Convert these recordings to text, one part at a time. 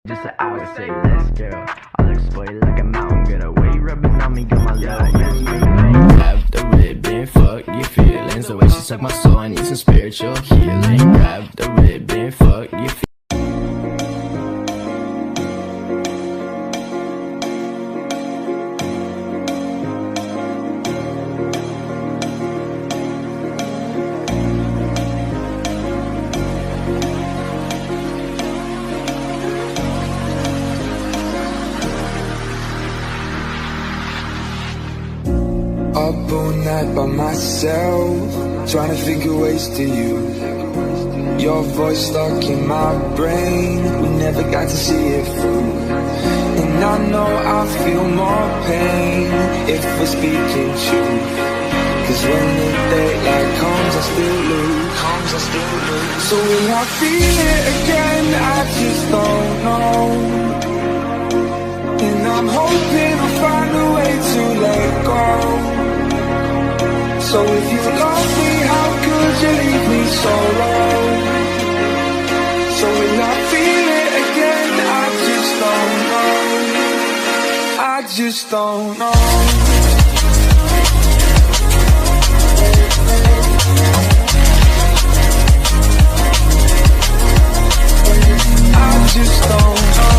Just an hour, say less, girl. I'll explode like a mountain. Got a weight rubbing on me, got my little best friend. Grab the ribbon, fuck your feelings. The way she suck my soul, I need some spiritual healing. Grab the ribbon, fuck your feelings. Up all night by myself, trying to figure ways to you. Your voice stuck in my brain, we never got to see it through. And I know I feel more pain if we're speaking truth. Cause when the daylight comes, I still lose. So will I feel it again? I just don't know. And I'm hoping I'll find a way to let go. So if you love me, how could you leave me so low? So will I feel it again? I just don't know. I just don't know. I just don't know.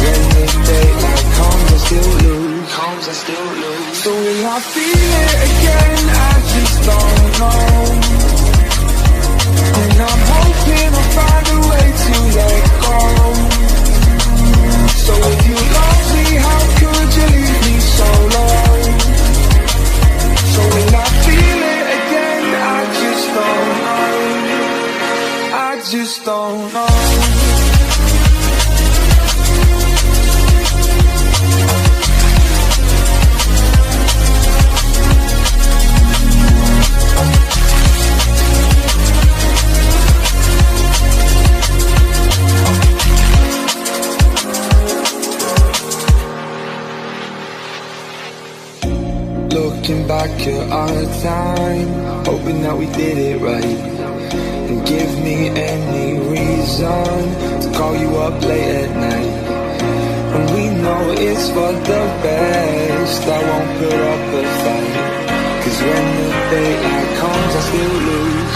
When the daylight comes, I still lose. So will I feel it again? I just don't know. And I'm hoping I'll find a way to let go. So if you love me, how could you leave me so low? So will I feel it again? I just don't know. I just don't know. Looking back at our time, hoping that we did it right. And give me any reason to call you up late at night. And we know it's for the best, I won't put up a fight. Cause when the daylight comes, I still lose.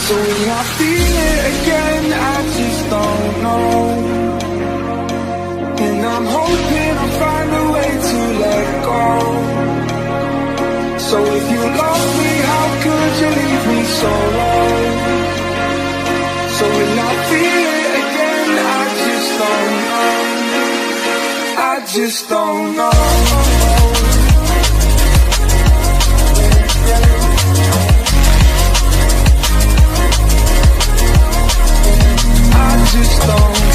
So will I feel it again? I just don't know. And I'm hoping I'll find a way to let go. So if you love me, how could you leave me so low? So will I feel it again? I just don't know. I just don't know. I just don't know.